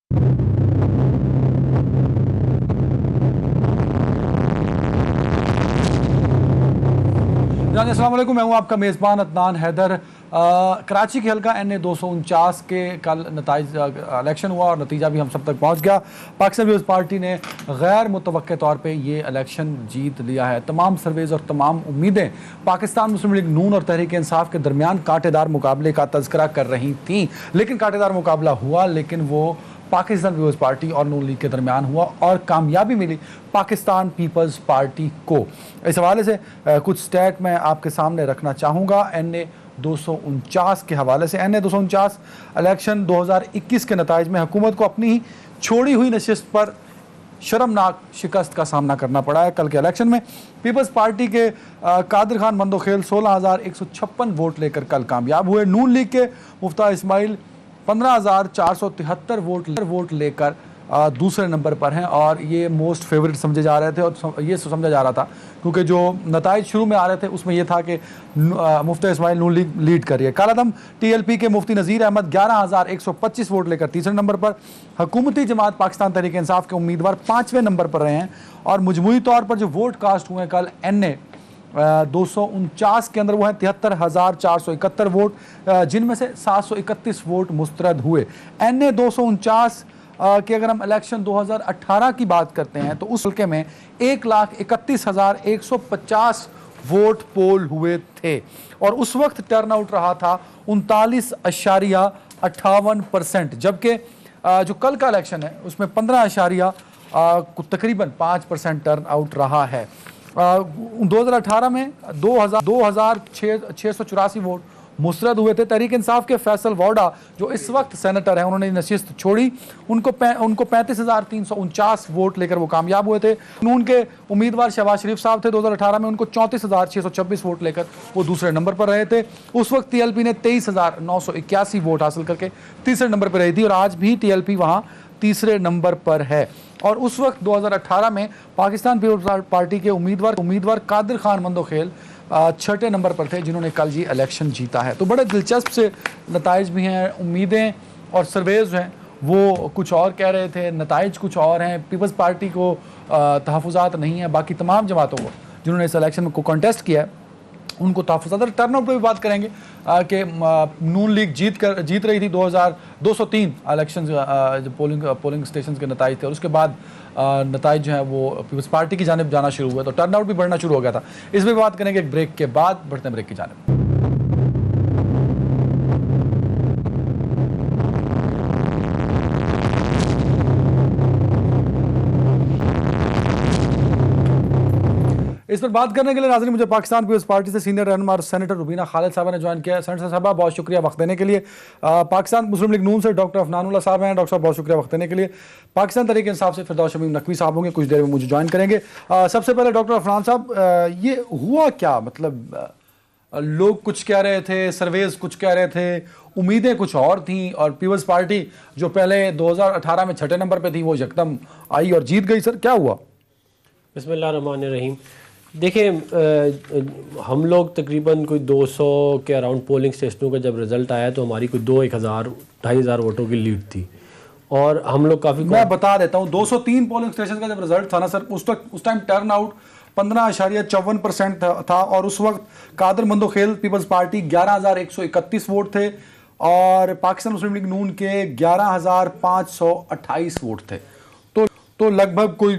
अस्सलाम वालेकुम, मैं हूं आपका मेज़बान अदनान हैदर। कराची के हल्का NA 249 के कल नताइज इलेक्शन हुआ और नतीजा भी हम सब तक पहुंच गया। पाकिस्तान पीपल्स पार्टी ने गैर मुतवक्के तौर पे ये इलेक्शन जीत लिया है। तमाम सर्वेज और तमाम उम्मीदें पाकिस्तान मुस्लिम लीग नून और तहरीक इंसाफ के दरमियान कांटेदार मुकाबले का तज़किरा कर रही थी, लेकिन कांटेदार मुकाबला हुआ, लेकिन वो पाकिस्तान पीपल्स पार्टी और नून लीग के दरमियान हुआ और कामयाबी मिली पाकिस्तान पीपल्स पार्टी को। इस हवाले से कुछ स्टैट मैं आपके सामने रखना चाहूँगा NA 249 के हवाले से। NA 249 इलेक्शन 2021 के नताइज में हुकूमत को अपनी ही छोड़ी हुई नशिस्त पर शर्मनाक शिकस्त का सामना करना पड़ा है। कल के इलेक्शन में पीपल्स पार्टी के कादिर खान मंदोखेल 16,156 वोट लेकर कल कामयाब हुए। नून लीग के मुफ्ता इस्माइल 15,473 वोट लेकर दूसरे नंबर पर हैं और ये मोस्ट फेवरेट समझे जा रहे थे और ये समझा जा रहा था क्योंकि जो नताइज शुरू में आ रहे थे उसमें ये था कि मुफ्ती इस्माइल नून लीग लीड कर रही है। कालादम TLP के मुफ्ती नज़ीर अहमद 11,125 वोट लेकर तीसरे नंबर पर। हुकूमती जमात पाकिस्तान तहरीक इंसाफ के उम्मीदवार 5वें नंबर पर रहे हैं और मजमूई तौर पर जो वोट कास्ट हुए कल NA 249 के अंदर वो हैं 73,471 वोट, जिनमें से 731 वोट मुस्तरद हुए। NA 249 कि अगर हम इलेक्शन 2018 की बात करते हैं तो उस हल्के में 1,31,150 वोट पोल हुए थे और उस वक्त टर्नआउट रहा था 39.58%, जबकि जो कल का इलेक्शन है उसमें 15 तकरीबन 5% टर्नआउट रहा है। 2018 में 2,684 वोट मुस्तरद हुए थे। तहरीक इंसाफ के फैसल वाडा जो इस वक्त सेनेटर हैं, उन्होंने नशिस्त छोड़ी, उनको 35,349 वोट लेकर वो कामयाब हुए थे। नून के उम्मीदवार शहबाज शरीफ साहब थे 2018 में, उनको 34,626 वोट लेकर वो दूसरे नंबर पर रहे थे। उस वक्त TLP ने 23,981 वोट हासिल करके तीसरे नंबर पर रही थी और आज भी TLP वहाँ तीसरे नंबर पर है। और उस वक्त 2018 में पाकिस्तान पीपल्स पार्टी के उम्मीदवार कादिर खान मंदोखेल 6ठे नंबर पर थे, जिन्होंने कल जी इलेक्शन जीता है। तो बड़े दिलचस्प से नताइज भी हैं, उम्मीदें और सर्वेज हैं वो कुछ और कह रहे थे, नताइज कुछ और हैं। पीपल्स पार्टी को तहफ़्फ़ुज़ात नहीं है, बाकी तमाम जमातों को जिन्होंने इस इलेक्शन में को कॉन्टेस्ट किया है उनको तहफ़्फ़ुज़ात। टर्नआउट पर भी बात करेंगे कि नून लीग जीत रही थी 203 इलेक्शन पोलिंग स्टेशन के नताइज थे और उसके बाद नताइज जो है वो पीपल्स पार्टी की जानिब जाना शुरू हुआ, तो टर्नआउट भी बढ़ना शुरू हो गया था। इस पर बात करेंगे एक ब्रेक के बाद, बढ़ते हैं ब्रेक की जानिब। इस पर बात करने के लिए नाज़रीन मुझे पाकिस्तान पीपल्स पार्टी से सीनियर रहनुमा सेनेटर रुबीना खालिद साहब ने ज्वाइन किया है। सेनेटर साहब बहुत शुक्रिया वक्त देने के लिए। पाकिस्तान मुस्लिम लीग नून से डॉक्टर अफनानुल्लाह साहब हैं। डॉक्टर साहब बहुत शुक्रिया वक्त देने के लिए। पाकिस्तान तहरीक इंसाफ से फिरदौस शमीम नकवी साहब होंगे, कुछ देर में मुझे ज्वाइन करेंगे। सबसे पहले डॉक्टर अफनान साहब, ये हुआ क्या, मतलब लोग कुछ कह रहे थे, सर्वेज कुछ कह रहे थे, उम्मीदें कुछ और थी और पीपल्स पार्टी जो पहले 2018 में 6ठे नंबर पर थी वो यकदम आई और जीत गई। सर क्या हुआ? बिस्मिल्लाहिर्रहमानिर्रहीम। देखिए, हम लोग तकरीबन कोई 200 के अराउंड पोलिंग स्टेशनों का जब रिज़ल्ट आया तो हमारी कोई 2,000-2,500 वोटों की लीड थी और हम लोग काफ़ी, मैं बता देता हूँ, 203 पोलिंग स्टेशन का जब रिजल्ट था ना सर, उस टाइम टर्न आउट 15.54% था और उस वक्त Qadir Mandokhel People's Party 11,131 vote थे और पाकिस्तान मुस्लिम लीग नून के 11,528 वोट थे। तो लगभग कोई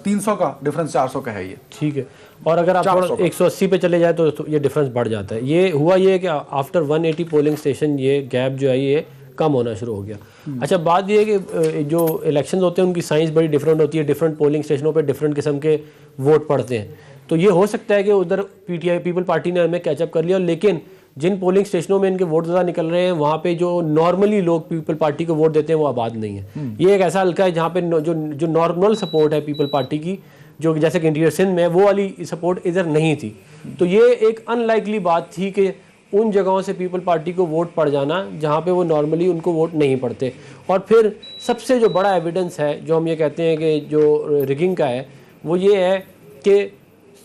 300 का डिफरेंस, 400 का है ये, ठीक है। और अगर आप 180 पे चले जाए तो ये डिफरेंस बढ़ जाता है। ये हुआ ये कि आफ्टर 180 पोलिंग स्टेशन ये गैप जो है ये कम होना शुरू हो गया। अच्छा, बात ये है कि जो इलेक्शंस होते हैं उनकी साइंस बड़ी डिफरेंट होती है, डिफरेंट पोलिंग स्टेशनों पे डिफरेंट किस्म के वोट पड़ते हैं। तो ये हो सकता है कि उधर PTI पीपल पार्टी ने हमें कैचअप कर लिया, लेकिन जिन पोलिंग स्टेशनों में इनके वोट ज़्यादा निकल रहे हैं वहाँ पे जो नॉर्मली लोग पीपल पार्टी को वोट देते हैं वो आबाद नहीं है। ये एक ऐसा हल्का है जहाँ पे जो नॉर्मल सपोर्ट है पीपल पार्टी की, जो जैसे कि इंटीरियर सिंध में, वो वाली सपोर्ट इधर नहीं थी। तो ये एक अनलाइकली बात थी कि उन जगहों से पीपल पार्टी को वोट पड़ जाना जहाँ पे वो नॉर्मली उनको वोट नहीं पड़ते। और फिर सबसे जो बड़ा एविडेंस है जो हम ये कहते हैं कि जो रिगिंग का है वो ये है कि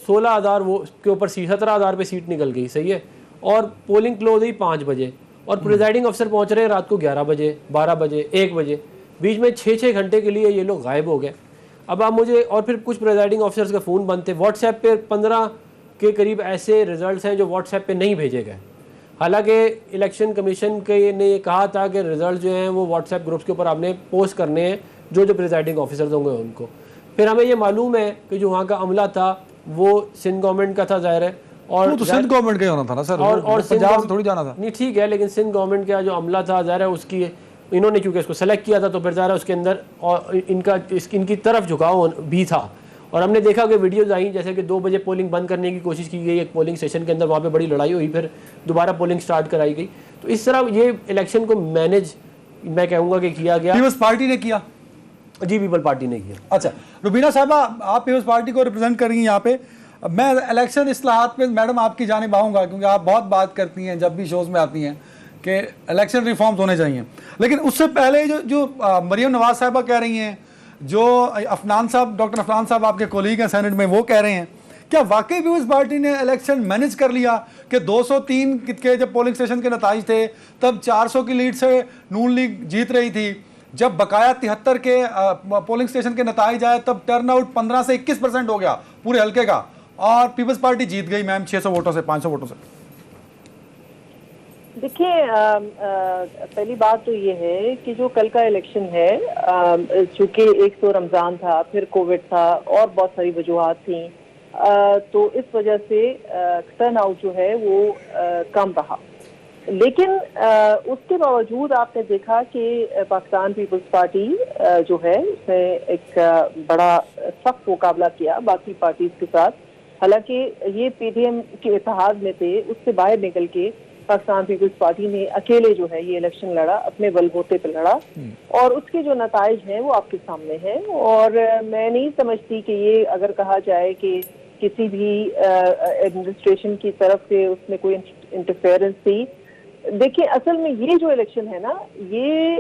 16,000 वो के ऊपर 17,000 पे सीट निकल गई, सही है, और पोलिंग क्लोज हुई 5 बजे और प्रिजाइडिंग अफसर पहुंच रहे हैं रात को 11 बजे, 12 बजे, 1 बजे। बीच में 6-6 घंटे के लिए ये लोग गायब हो गए। अब आप मुझे, और फिर कुछ प्रिजाइडिंग ऑफिसर्स के फ़ोन बंद थे, व्हाट्सएप पे 15 के करीब ऐसे रिजल्ट्स हैं जो व्हाट्सएप पे नहीं भेजे गए। हालांकि इलेक्शन कमीशन के ने ये कहा था कि रिजल्ट जो हैं वो व्हाट्सएप ग्रुप्स के ऊपर आपने पोस्ट करने हैं, जो प्रिजाइडिंग ऑफिसर्स होंगे उनको। फिर हमें ये मालूम है कि जो वहाँ का अमला था वो सिंध गवर्नमेंट का था, ज़ाहिर है, और तो सिंध गवर्नमेंट का ही होना था ना सर, और पंजाब से थोड़ी जाना था। नहीं ठीक है, लेकिन सिंध गवर्नमेंट का जो अमला था, ज़ाहिर है उसकी इन्होंने क्योंकि इसको सेलेक्ट किया था तो फिर ज़ाहिर है उसके अंदर और इनकी तरफ झुकाव भी था। और हमने देखा कि वीडियोज़ आई जैसे कि 2 बजे पोलिंग बंद करने की कोशिश की गई एक पोलिंग स्टेशन के अंदर, वहाँ पे बड़ी लड़ाई हुई, फिर दोबारा पोलिंग स्टार्ट कराई गई। तो इस तरह ये इलेक्शन को मैनेज मैं कहूँगा कि किया गया। पीपल्स पार्टी ने किया? जी पीपल पार्टी ने किया। अच्छा रुबीना साहबा, आप पीपल्स पार्टी को रिप्रेजेंट कर रही हैं यहाँ पे। मैं इलेक्शन इस्लाहात पे मैडम आपकी जानिब आऊँगा, क्योंकि आप बहुत बात करती हैं जब भी शोज़ में आती हैं कि इलेक्शन रिफॉर्म्स होने चाहिए। लेकिन उससे पहले जो मरियम नवाज साहबा कह रही हैं, जो अफनान साहब, डॉक्टर अफनान साहब आपके कोलीग हैं सेनेट में, वो कह रहे हैं, क्या वाकई पीपल्स पार्टी ने इलेक्शन मैनेज कर लिया कि 203 के जब पोलिंग स्टेशन के नताइज थे तब 400 की लीड से नून लीग जीत रही थी, जब बकाया 73 के पोलिंग स्टेशन के नताइज आए तब टर्नआउट 15 से 21% हो गया पूरे हल्के का, और पीपल्स पार्टी जीत गई मैम 600 वोटों से, 500 वोटों से। देखिए, पहली बात तो ये है कि जो कल का इलेक्शन है, चूंकि एक तो रमज़ान था, फिर कोविड था और बहुत सारी वजूहात थी, तो इस वजह से टर्न आउट जो है वो कम रहा। लेकिन उसके बावजूद आपने देखा कि पाकिस्तान पीपल्स पार्टी जो है उसने एक बड़ा सख्त मुकाबला किया बाकी पार्टीज के साथ। हालांकि ये पीडीएम के इत्तेहाद में थे, उससे बाहर निकल के पाकिस्तान पीपल्स पार्टी ने अकेले जो है ये इलेक्शन लड़ा, अपने बलबूते पे लड़ा, और उसके जो नताइज हैं वो आपके सामने हैं। और मैं नहीं समझती कि ये अगर कहा जाए कि किसी भी एडमिनिस्ट्रेशन की तरफ से उसमें कोई इंटरफेरेंस थी। देखिए, असल में ये जो इलेक्शन है ना, ये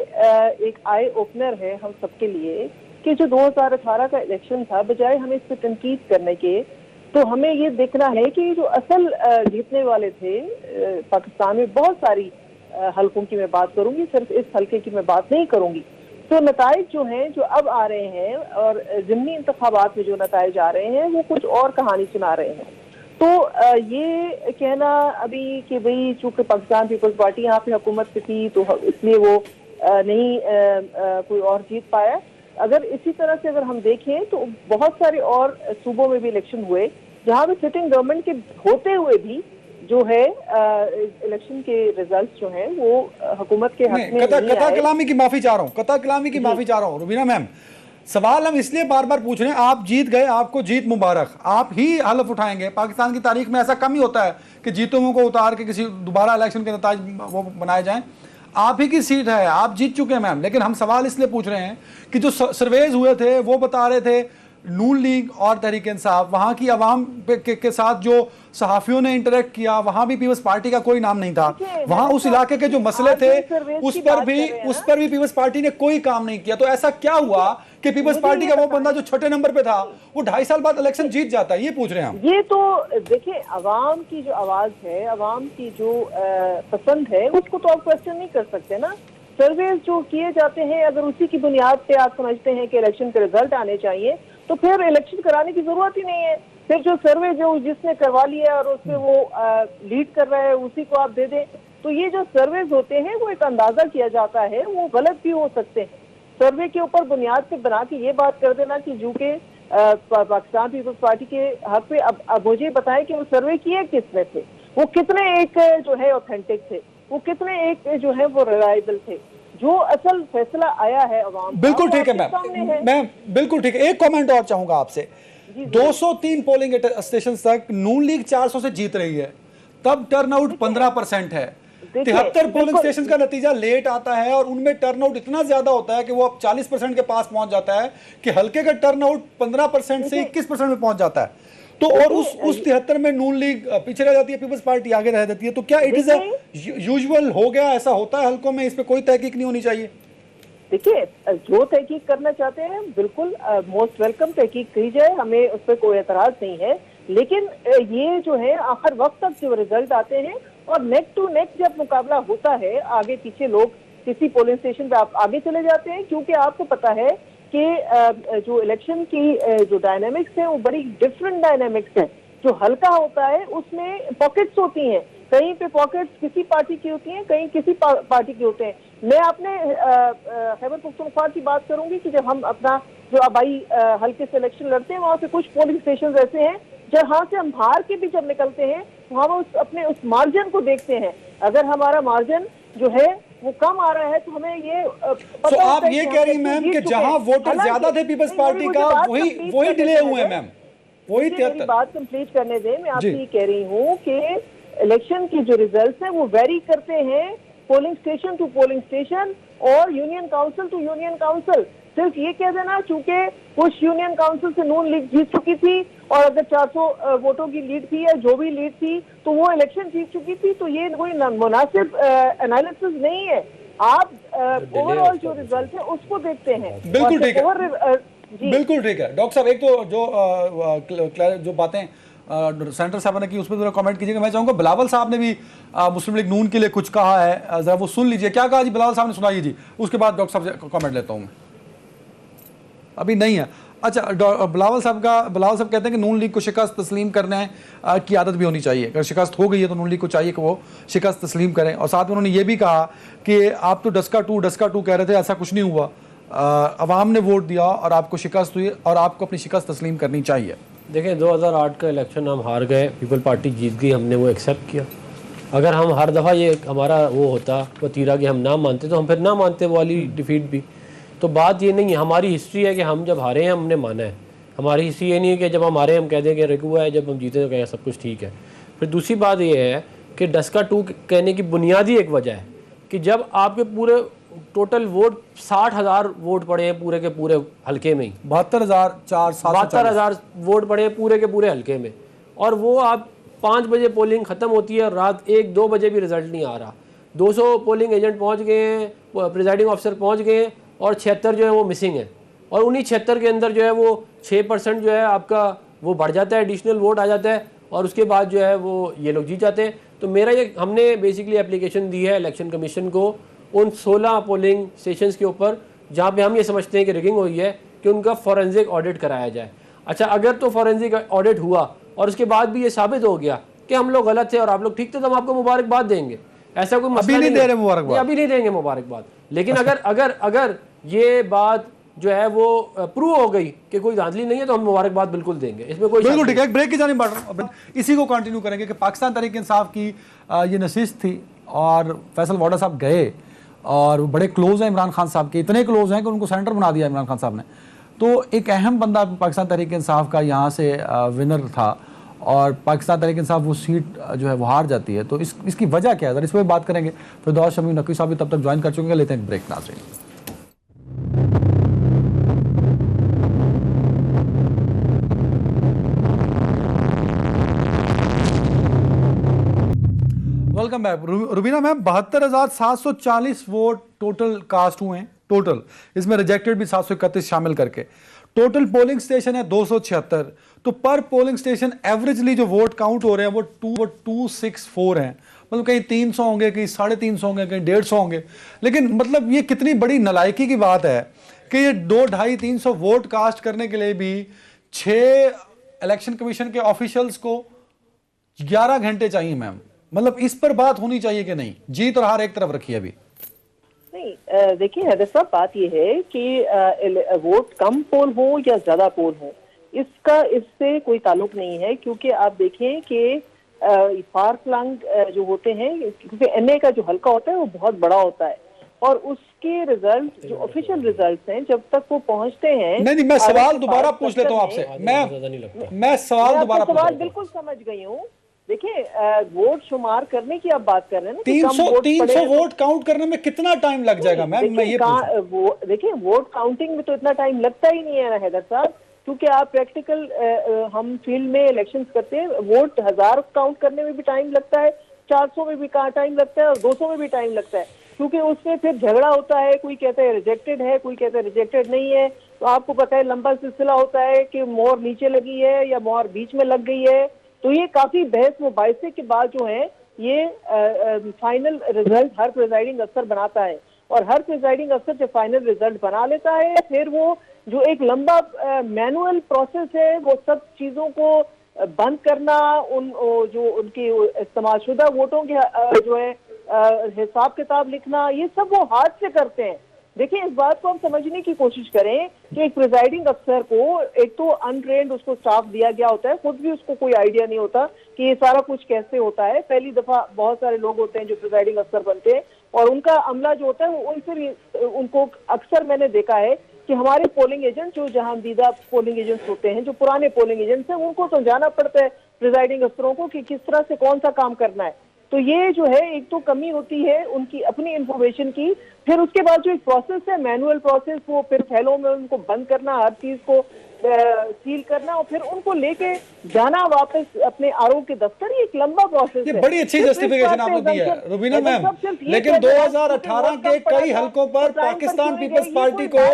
एक आई ओपनर है हम सबके लिए कि जो 2018 का इलेक्शन था, बजाय हमें इस पर तनकीद करने के, तो हमें ये देखना है कि जो असल जीतने वाले थे पाकिस्तान में, बहुत सारी हलकों की मैं बात करूंगी, सिर्फ इस हल्के की मैं बात नहीं करूंगी। तो नताइज जो हैं, जो अब आ रहे हैं और ज़िमनी इंतखाबात में जो नताइज आ रहे हैं, वो कुछ और कहानी सुना रहे हैं। तो ये कहना अभी कि भाई चूंकि पाकिस्तान पीपल्स पार्टी यहाँ पे हुकूमत पे थी तो इसलिए वो नहीं कोई और जीत पाया, अगर इसी तरह से अगर हम देखें तो बहुत सारे और सूबों में भी इलेक्शन हुए जहाँ पे सिटिंग गवर्नमेंट के होते हुए भी जो है इलेक्शन के रिजल्ट्स जो हैं वो हुकूमत के हक में कता कलामी की माफी चाह रहा हूँ, कता कलामी की माफी चाह रहा हूँ रुबीना मैम। सवाल हम इसलिए बार बार पूछ रहे हैं, आप जीत गए, आपको जीत मुबारक, आप ही हलफ उठाएंगे। पाकिस्तान की तारीख में ऐसा कम ही होता है कि जीतों को उतार के किसी दोबारा इलेक्शन के नताज वो बनाए जाएं। आप ही की सीट है, आप जीत चुके हैं मैम। लेकिन हम सवाल इसलिए पूछ रहे हैं कि जो सर्वेज हुए थे वो बता रहे थे नून लीग और तहरीक इंसाफ, वहाँ की आवाम के साथ जो सहाफ़ियों ने इंटरेक्ट किया, वहाँ भी पीपल्स पार्टी का कोई नाम नहीं था। वहाँ उस इलाके के जो मसले थे उस पर भी पीपल्स पार्टी ने कोई काम नहीं किया। तो ऐसा क्या हुआ कि पीपल्स पार्टी का वो बंदा जो छठे नंबर पे था वो 2.5 साल बाद इलेक्शन जीत जाता है? ये पूछ रहे हैं हम। ये तो देखिए, अवाम की जो आवाज है, अवाम की जो पसंद है, उसको तो आप क्वेश्चन नहीं कर सकते ना। सर्वे जो किए जाते हैं, अगर उसी की बुनियाद पे आप समझते हैं कि इलेक्शन के रिजल्ट आने चाहिए तो फिर इलेक्शन कराने की जरूरत ही नहीं है। फिर जो सर्वे जो जिसने करवा लिया और उसमें वो लीड कर रहा है उसी को आप दे दें। तो ये जो सर्वेज होते हैं वो एक अंदाजा किया जाता है, वो गलत भी हो सकते हैं। सर्वे के ऊपर बुनियाद पे बना के ये बात कर देना कि जो कि पाकिस्तान पीपल्स पार्टी के हक पे, अब मुझे बताएं कि वो सर्वे किए किसने थे, वो कितने एक जो है ऑथेंटिक थे, वो कितने एक जो है वो रिलायबल थे। जो असल फैसला आया है अवाम, बिल्कुल ठीक है मैम, बिल्कुल ठीक है। एक कमेंट और चाहूंगा आपसे। 203 पोलिंग स्टेशन तक नून लीग 400 से जीत रही है, तब टर्नआउट 15% है। 73 पोलिंग स्टेशन का नतीजा लेट आता है और उनमें टर्नआउट इतना ज्यादा होता है कि वो अब 40% के पास पहुंच जाता है कि हल्के का टर्नआउट 15% से 21% में पहुंच जाता है। तो और उस 73 में नून लीग पीछे रह जाती है, पीपल्स पार्टी आगे रह जाती है। तो क्या इट इज यूजुअल हो गया, ऐसा होता है हल्कों में? इस पे कोई तहकीक नहीं होनी चाहिए? देखिए, जो तहकीक करना चाहते हैं बिल्कुल मोस्ट वेलकम तहकीक की जाए, हमें उस पर कोई एतराज नहीं है। लेकिन ये जो है आखिर वक्त तक जो रिजल्ट आते हैं और नेक टू नेक जब मुकाबला होता है, आगे पीछे लोग किसी पोलिंग स्टेशन पे आप आगे चले जाते हैं, क्योंकि आपको पता है कि जो इलेक्शन की जो डायनेमिक्स है वो बड़ी डिफरेंट डायनेमिक्स है। जो हल्का होता है उसमें पॉकेट्स होती हैं, कहीं पे पॉकेट्स किसी पार्टी की होती हैं, कहीं किसी पार्टी की होते हैं। मैं अपने खैबर पख्तूनख्वा की बात करूंगी कि जब हम अपना जो आबाई हल्के से इलेक्शन लड़ते हैं, वहां से कुछ पोलिंग स्टेशन ऐसे हैं जहां से हम हार के भी जब निकलते हैं हम अपने उस मार्जिन को देखते हैं। अगर हमारा मार्जिन जो है वो कम आ रहा है तो हमें ये तो आप ये कह रही मैम कि जहां वोटर ज्यादा थे पीपल्स पार्टी का वही डिले हुए मैम, वही मेरी बात कंप्लीट करने दें। मैं आपसे ये कह रही हूँ कि इलेक्शन के जो रिजल्ट्स हैं वो वेरी करते हैं polling station to polling station और union council to union council. सिर्फ ये कह देना चूंकि कुछ यूनियन काउंसिल से नून लीग जीत चुकी थी और अगर 400 वोटों की लीड थी या जो भी लीड थी तो वो इलेक्शन जीत चुकी थी, तो ये कोई मुनासिब एनालिसिस नहीं है। आप ओवरऑल जो रिजल्ट है उसको देखते हैं। बिल्कुल ठीक है, बिल्कुल ठीक है। डॉक्टर साहब, एक तो जो बातें सेंटर साहब ने की उस पर जरा कमेंट कीजिएगा। मैं चाहूंगा बिलावल साहब ने भी मुस्लिम लीग नून के लिए कुछ कहा है, जरा वो सुन लीजिए। क्या कहा जी बिलावल साहब ने, सुनाइए जी, उसके बाद डॉक्टर साहब से कमेंट लेता हूँ। अभी नहीं है। अच्छा, बिलावल साहब कहते हैं कि नून लीग को शिकस्त तस्लीम करने की आदत भी होनी चाहिए। अगर शिकस्त हो गई है तो नून लीग को चाहिए कि वो शिकस्त तस्लीम करें। और साथ में उन्होंने ये भी कहा कि आप तो डस्का टू कह रहे थे, ऐसा कुछ नहीं हुआ। अवाम ने वोट दिया और आपको शिकस्त हुई और आपको अपनी शिकस्त तस्लीम करनी चाहिए। देखिए 2008 का इलेक्शन हम हार गए, पीपल पार्टी जीत गई, हमने वो एक्सेप्ट किया। अगर हम हर दफ़ा ये हमारा वो होता वतीरा कि हम ना मानते तो हम फिर ना मानते वो वाली डिफीट भी। तो बात ये नहीं है, हमारी हिस्ट्री है कि हम जब हारे हैं हमने माना है। हमारी हिस्ट्री ये नहीं है कि जब हम हारे हम कह दें कि रिकू है, जब हम जीते तो कहें सब कुछ ठीक है। फिर दूसरी बात ये है कि डस्का टू कहने की बुनियादी एक वजह है कि जब आपके पूरे टोटल वोट 60,000 वोट पड़े हैं पूरे के पूरे हल्के में ही, 72,000 वोट पड़े हैं पूरे के पूरे हल्के में, और वो आप 5 बजे पोलिंग ख़त्म होती है और रात 1-2 बजे भी रिजल्ट नहीं आ रहा। 200 पोलिंग एजेंट पहुंच गए हैं, प्रिजाइडिंग ऑफिसर पहुंच गए हैं और 76 जो है वो मिसिंग है। और उन्हीं 76 के अंदर जो है वो 6% जो है आपका वो बढ़ जाता है, एडिशनल वोट आ जाता है और उसके बाद जो है वो ये लोग जीत जाते हैं। तो मेरा ये हमने बेसिकली एप्लीकेशन दी है इलेक्शन कमीशन को उन 16 पोलिंग स्टेशंस के ऊपर जहाँ पे हम ये समझते हैं कि रिगिंग हुई है कि उनका फॉरेंसिक ऑडिट कराया जाए। अच्छा, अगर तो फॉरेंसिक ऑडिट हुआ और उसके बाद भी ये साबित हो गया कि हम लोग गलत थे और आप लोग ठीक थे तो हम आपको मुबारकबाद देंगे। ऐसा कोई मसला नहीं दे रहे मुबारकबाद, अभी नहीं देंगे मुबारकबाद। लेकिन अगर ये बात जो है वो प्रूव हो गई कि कोई धांधली नहीं है तो हम मुबारकबाद बिल्कुल देंगे, इसमें कोई बिल्कुल ठीक है। एक ब्रेक की जाने बढ़ रहा हूं, इसी को कंटिन्यू करेंगे कि पाकिस्तान तहरीक इंसाफ की ये नशिस्त थी और फैसल वाडा साहब गए और वो बड़े क्लोज हैं इमरान खान साहब के, इतने क्लोज हैं कि उनको सेनेटर बना दिया इमरान खान साहब ने। तो एक अहम बंदा पाकिस्तान तहरीक इंसाफ का यहाँ से विनर था और पाकिस्तान तहरीक इंसाफ वो सीट जो है वो हार जाती है। तो इसकी वजह क्या है, अगर इस पर बात करेंगे। फिरदौस शमीम नकवी साहब भी तब तक ज्वाइन कर चुके हैं। लेते हैं ब्रेक नाज़रीन। Welcome back. Rubina ma'am, 72,740 vote total cast हुए हैं टोटल, इसमें रिजेक्टेड भी 731 शामिल करके। टोटल पोलिंग स्टेशन है 276। तो पर पोलिंग स्टेशन एवरेजली जो वोट काउंट हो रहे हैं वो 264 हैं। मतलब कहीं 300 होंगे, कहीं 350 होंगे, कहीं 150 होंगे। लेकिन मतलब ये कितनी बड़ी नालायकी की बात है कि ये 200-250-300 वोट कास्ट करने के लिए भी 6 इलेक्शन कमीशन के ऑफिशियल्स को 11 घंटे चाहिए मैम। मतलब इस पर बात होनी चाहिए कि नहीं? जीत और हार एक तरफ रखिए अभी। नहीं, देखिए हैदर साहब, बात यह है कि वोट कम पोल हो या ज्यादा पोल हो, इससे कोई ताल्लुक नहीं है। क्योंकि आप देखें कि फार फ्लंग जो होते हैं, क्योंकि एनए का जो हल्का होता है वो बहुत बड़ा होता है और उसके रिजल्ट जो ऑफिशियल रिजल्ट हैं जब तक वो पहुंचते हैं। नहीं, मैं सवाल दोबारा पूछ लेता हूं आपसे। मैं सवाल बिल्कुल समझ गई हूँ। देखिए, वोट शुमार करने की आप बात कर रहे हैं ना, 300 वोट काउंट करने में कितना टाइम लग जाएगा मैम? मैं ये देखिए, वोट काउंटिंग में तो इतना टाइम लगता ही नहीं है ना हैदर साहब, क्योंकि आप प्रैक्टिकल हम फील्ड में इलेक्शंस करते हैं। वोट 1000 काउंट करने में भी टाइम लगता है, 400 में भी टाइम लगता है और 200 में भी टाइम लगता है, क्योंकि उसमें फिर झगड़ा होता है। कोई कहता है रिजेक्टेड है, कोई कहता है रिजेक्टेड नहीं है। तो आपको पता है लंबा सिलसिला होता है कि मोहर नीचे लगी है या मोहर बीच में लग गई है। तो ये काफी बहस मुबाहिसे के बाद जो है ये फाइनल रिजल्ट हर प्रिजाइडिंग अफसर बनाता है। और हर प्रिजाइडिंग अफसर जब फाइनल रिजल्ट बना लेता है, फिर वो जो एक लंबा मैनुअल प्रोसेस है, वो सब चीजों को बंद करना, जो उनकी इस्तेमालशुदा वोटों के जो है हिसाब किताब लिखना, ये सब वो हाथ से करते हैं। देखिए, इस बात को हम समझने की कोशिश करें कि एक प्रिजाइडिंग अफसर को एक तो अनट्रेन्ड उसको स्टाफ दिया गया होता है, खुद भी उसको कोई आइडिया नहीं होता कि ये सारा कुछ कैसे होता है। पहली दफा बहुत सारे लोग होते हैं जो प्रिजाइडिंग अफसर बनते हैं और उनका अमला जो होता है वो उनसे उनको अक्सर मैंने देखा है कि हमारे पोलिंग एजेंट जो जहांदीदा पोलिंग एजेंट्स होते हैं, जो पुराने पोलिंग एजेंट्स हैं, उनको समझाना पड़ता है प्रिजाइडिंग अफसरों को कि किस तरह से कौन सा काम करना है। तो ये जो है एक तो कमी होती है उनकी अपनी इंफॉर्मेशन की। फिर उसके बाद जो एक प्रोसेस है, मैनुअल प्रोसेस, वो फिर फैलों में उनको बंद करना, हर चीज को सील करना और फिर उनको लेके जाना वापस अपने आरोप के दफ्तर, ये एक लंबा प्रोसेस है। बड़ी अच्छी जस्टिफिकेशन आपने दी है रुबीना मैम, लेकिन 2018 के कई हलकों पर पाकिस्तान पीपल्स पार्टी को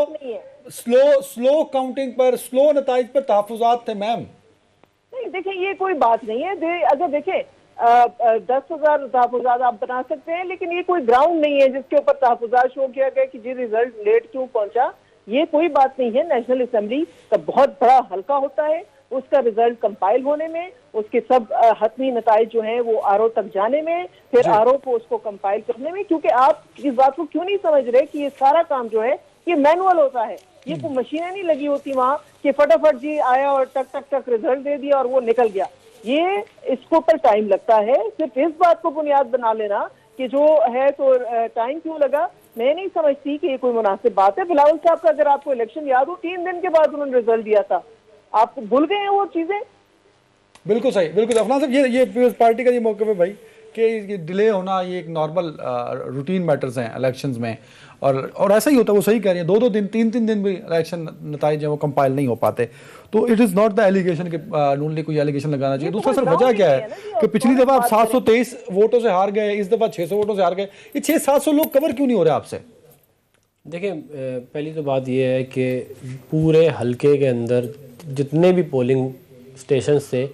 स्लो काउंटिंग पर, स्लो नताइज पर तहफुजात थे मैम। नहीं, देखिए ये कोई बात नहीं है। अगर देखें 10,000 तहफुजात आप बना सकते हैं, लेकिन ये कोई ग्राउंड नहीं है जिसके ऊपर तहफुजात शो किया गया कि जी रिजल्ट लेट क्यों पहुंचा। ये कोई बात नहीं है। नेशनल असेंबली का बहुत बड़ा हल्का होता है, उसका रिजल्ट कंपाइल होने में, उसके सब हतमी नताइज जो हैं वो आरओ तक जाने में, फिर आरओ को उसको कंपाइल करने में। क्योंकि आप इस बात को क्यों नहीं समझ रहे कि ये सारा काम जो है ये मैनुअल होता है। ये कोई मशीनें नहीं लगी होती वहां कि फटाफट जी आया और टक टक टक रिजल्ट दे दिया और वो निकल गया। ये इसको पर टाइम लगता है। सिर्फ इस बात को बुनियाद बना लेना कि जो है तो टाइम क्यों लगा, मैं नहीं समझती कि ये कोई मुनासिब बात है। बिलावल साहब का अगर आपको इलेक्शन याद हो, 3 दिन के बाद उन्होंने रिजल्ट दिया था, आप भूल गए हैं वो चीजें। बिल्कुल सही, बिल्कुल अफनान साहब, ये पीपल्स पार्टी का ये मौक़िफ़ है भाई कि डिले होना ये एक नॉर्मल रूटीन मैटर्स हैं इलेक्शंस में, और ऐसा ही होता है। वो सही कह रही है, 2-2 दिन 3-3 दिन भी इलेक्शन नताइज हैं वो कंपाइल नहीं हो पाते। तो it is not the allegation कि नून लीग कोई एलिगेशन लगाना चाहिए। दूसरा सर वजह क्या है कि पिछली दफ़ा आप 723 वोटों से हार गए, इस दफ़ा 600 वोटों से हार गए। ये 600-700 लोग कवर क्यों नहीं हो रहे आपसे? देखिए, पहली तो बात ये है कि पूरे हलके के अंदर जितने भी पोलिंग स्टेशंस थे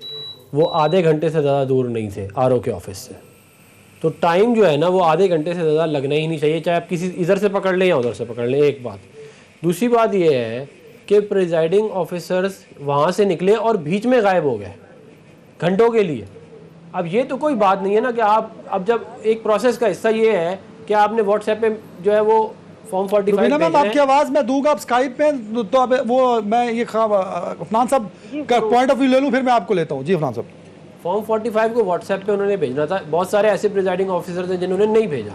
वो आधे घंटे से ज़्यादा दूर नहीं थे आरओ के ऑफिस से। तो टाइम जो है ना वो आधे घंटे से ज़्यादा लगना ही नहीं चाहिए, चाहे आप किसी इधर से पकड़ लें या उधर से पकड़ लें। एक बात। दूसरी बात ये है कि प्रिजाइडिंग ऑफिसर्स वहाँ से निकले और बीच में गायब हो गए घंटों के लिए। अब ये तो कोई बात नहीं है ना कि आप, अब जब एक प्रोसेस का हिस्सा ये है कि आपने व्हाट्सएप पे जो है वो फॉर्म 45 मैम आपकी आवाज़ मैं दूंगा आप स्काइप पे, तो अब वो मैं ये अफनान साहब का पॉइंट ऑफ व्यू ले लूँ, फिर मैं आपको लेता हूँ। जी अफनान साहब, फॉर्म 45 को व्हाट्सएप पे उन्होंने भेजना था। बहुत सारे ऐसे प्रिजाइडिंग ऑफिसर थे जिन्होंने नहीं भेजा